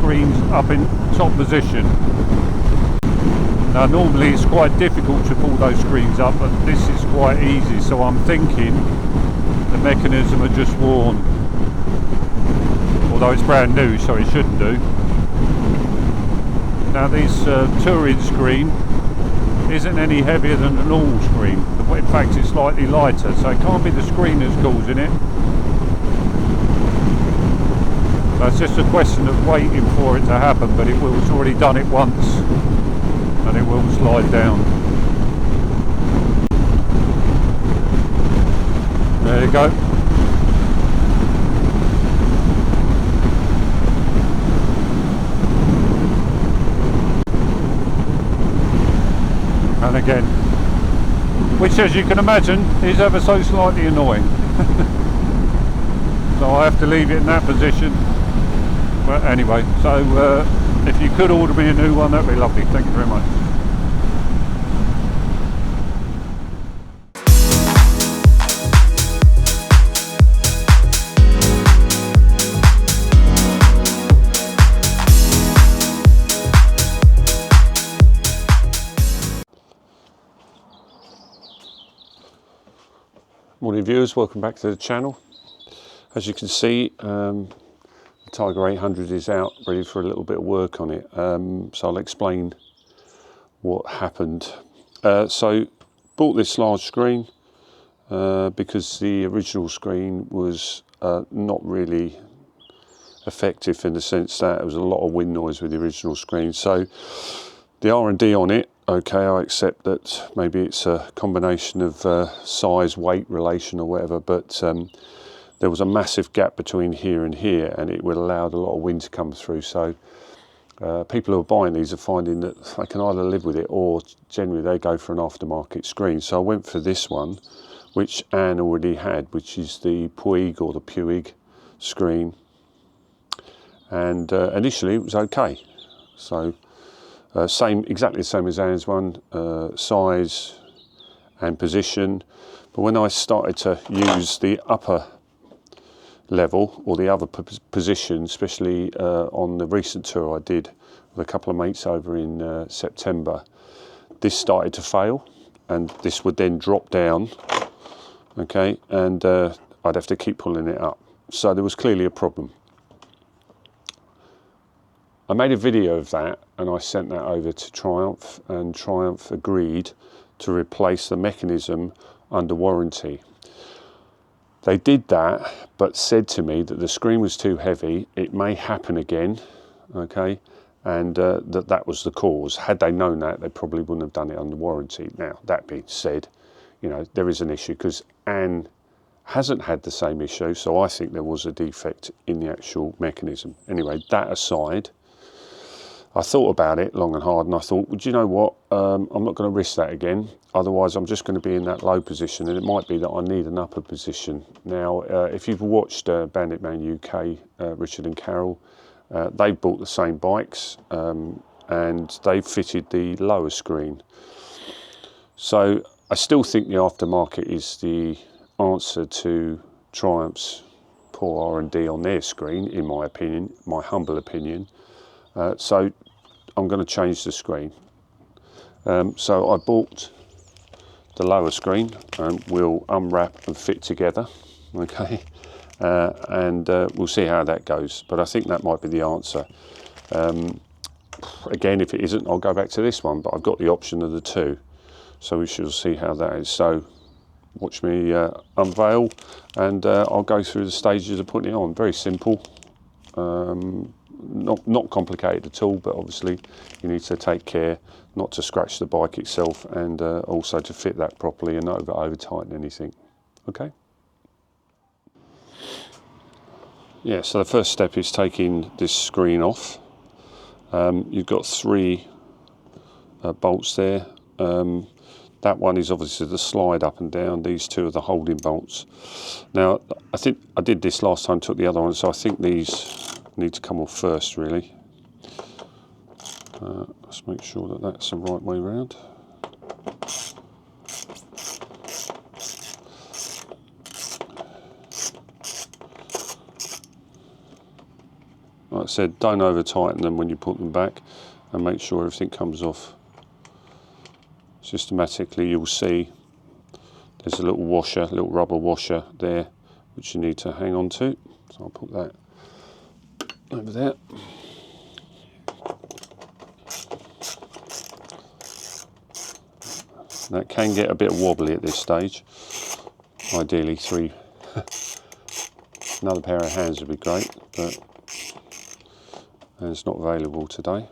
screens up in top position. Now normally it's quite difficult to pull those screens up, but this is quite easy, so I'm thinking the mechanism are just worn. Although it's brand new, so it shouldn't do. Now this touring screen isn't any heavier than the normal screen. In fact, it's slightly lighter, so it can't be the screen that's causing it. So it's just a question of waiting for it to happen, but it's already done it once, and it will slide down. There you go. And again, which as you can imagine is ever so slightly annoying. So I have to leave it in that position. But anyway, so if you could order me a new one, that'd be lovely. Thank you very much. Morning viewers, welcome back to the channel. As you can see, the Tiger 800 is out ready for a little bit of work on it, so I'll explain what happened. So bought this large screen because the original screen was not really effective, in the sense that there was a lot of wind noise with the original screen. So the R&D on it, okay, I accept that maybe it's a combination of size, weight relation or whatever, but there was a massive gap between here and here, and it would allow a lot of wind to come through. So people who are buying these are finding that they can either live with it, or generally they go for an aftermarket screen. So I went for this one, which Anne already had, which is the Puig or the Puig screen, and initially it was okay. So exactly the same as Anne's one, size and position. But when I started to use the upper level or the other position, especially on the recent tour I did with a couple of mates over in September, this started to fail, and this would then drop down, okay, and I'd have to keep pulling it up. So there was clearly a problem. I made a video of that and I sent that over to Triumph, and Triumph agreed to replace the mechanism under warranty. They did that, but said to me that the screen was too heavy, it may happen again, okay, and that was the cause. Had they known that, they probably wouldn't have done it under warranty. Now, that being said, you know, there is an issue, because Anne hasn't had the same issue, so I think there was a defect in the actual mechanism. Anyway, that aside, I thought about it long and hard, and I thought, well, do you know what, I'm not going to risk that again, otherwise I'm just going to be in that low position, and it might be that I need an upper position. Now, if you've watched Bandit Man UK, Richard and Carol, they bought the same bikes, and they fitted the lower screen. So I still think the aftermarket is the answer to Triumph's poor R&D on their screen, in my opinion, my humble opinion. So I'm going to change the screen. So I bought the lower screen, and we'll unwrap and fit together, okay, and we'll see how that goes. But I think that might be the answer. Again, if it isn't, I'll go back to this one, but I've got the option of the two, so we shall see how that is. So watch me unveil, and I'll go through the stages of putting it on. Very simple. Not complicated at all, but obviously you need to take care not to scratch the bike itself, and also to fit that properly and not over tighten anything. Okay. Yeah, so the first step is taking this screen off. You've got three bolts there. That one is obviously the slide up and down. These two are the holding bolts. Now, I think I did this last time, took the other one, so I think these need to come off first, really. Let's make sure that that's the right way around. like I said, don't over tighten them when you put them back, and make sure everything comes off systematically. You'll see there's a little washer, a little rubber washer there, which you need to hang on to. So I'll put that over there. That can get a bit wobbly at this stage. Ideally three. Another pair of hands would be great, but it's not available today.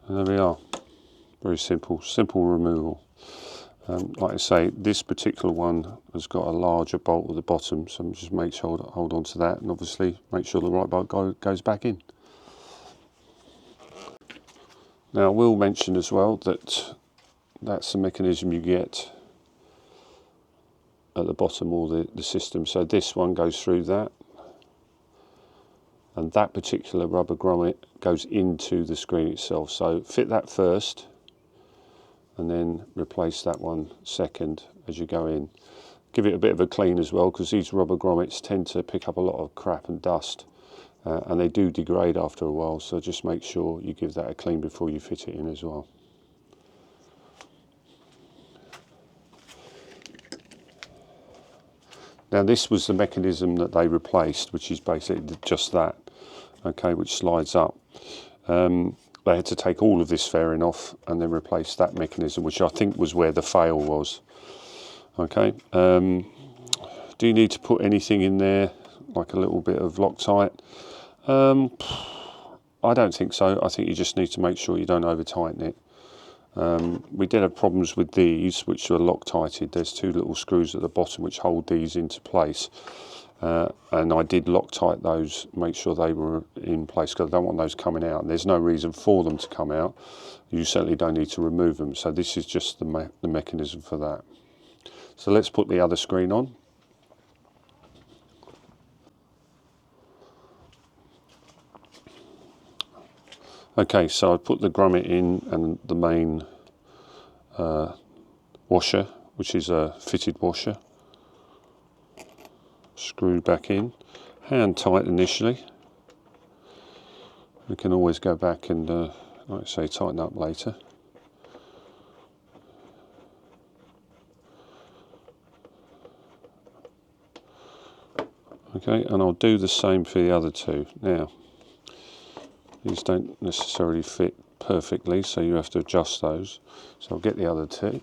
And there we are. Very simple removal. Like I say, this particular one has got a larger bolt at the bottom, so just make sure to hold on to that, and obviously make sure the right bolt goes back in. Now I will mention as well that that's the mechanism you get at the bottom of the system. So this one goes through that, and that particular rubber grommet goes into the screen itself. So fit that first, and then replace that one second as you go in. Give it a bit of a clean as well, because these rubber grommets tend to pick up a lot of crap and dust, and they do degrade after a while, so just make sure you give that a clean before you fit it in as well. Now this was the mechanism that they replaced, which is basically just that, okay, which slides up. They had to take all of this fairing off and then replace that mechanism, which I think was where the fail was. Okay, do you need to put anything in there, like a little bit of Loctite? I don't think so. I think you just need to make sure you don't over tighten it. We did have problems with these, which were Loctited. There's two little screws at the bottom which hold these into place. And I did Loctite those, make sure they were in place, because I don't want those coming out. And there's no reason for them to come out. You certainly don't need to remove them. So this is just the mechanism for that. So let's put the other screen on. Okay, so I put the grommet in and the main washer, which is a fitted washer, screwed back in, hand tight initially. We can always go back and, like I say, tighten up later. Okay, and I'll do the same for the other two. Now, these don't necessarily fit perfectly, so you have to adjust those. So I'll get the other two.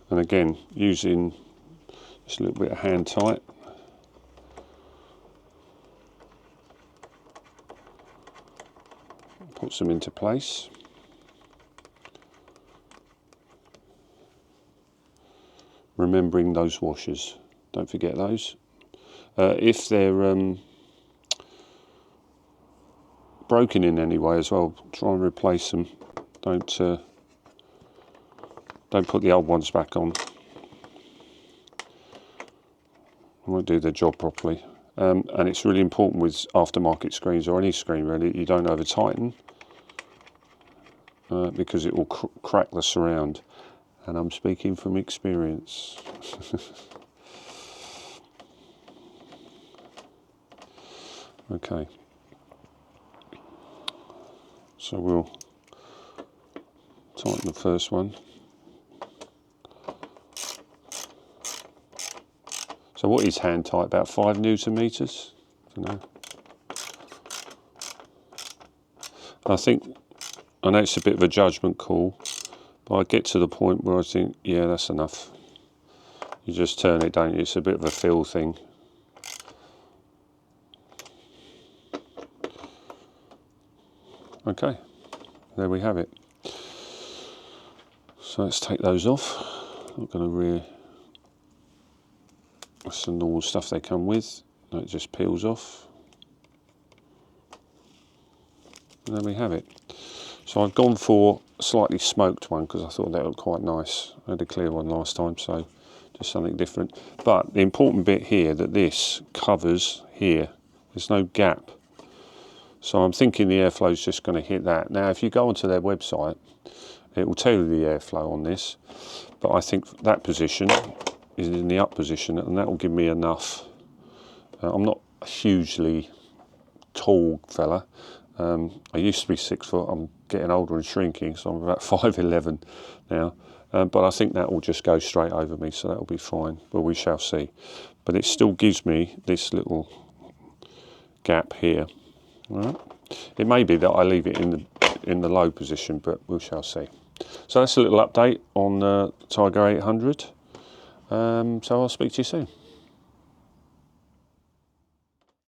And again, using just a little bit of hand tight. Puts them into place. Remembering those washers, don't forget those. If they're broken in any way as well, try and replace them. Don't put the old ones back on. They won't do their job properly. And it's really important with aftermarket screens, or any screen really, you don't over tighten, because it will crack the surround. And I'm speaking from experience. Okay. So we'll tighten the first one. So what is hand tight? About 5 Newton meters? I don't know. I know it's a bit of a judgment call, but I get to the point where I think, yeah, that's enough. You just turn it, don't you? It's a bit of a feel thing. Okay, there we have it. So let's take those off. I'm not going to that's the normal stuff they come with. It just peels off. And there we have it. So I've gone for a slightly smoked one because I thought that looked quite nice. I had a clear one last time, so just something different. But the important bit here, that this covers here. There's no gap. So I'm thinking the airflow is just going to hit that. Now, if you go onto their website, it will tell you the airflow on this. But I think that position is in the up position, and that will give me enough. I'm not a hugely tall fella. I used to be 6 foot. I'm getting older and shrinking, so I'm about 5'11" now. But I think that will just go straight over me, so that will be fine. But we shall see. But it still gives me this little gap here. All right. It may be that I leave it in the low position, but we shall see. So that's a little update on the Tiger 800. So I'll speak to you soon.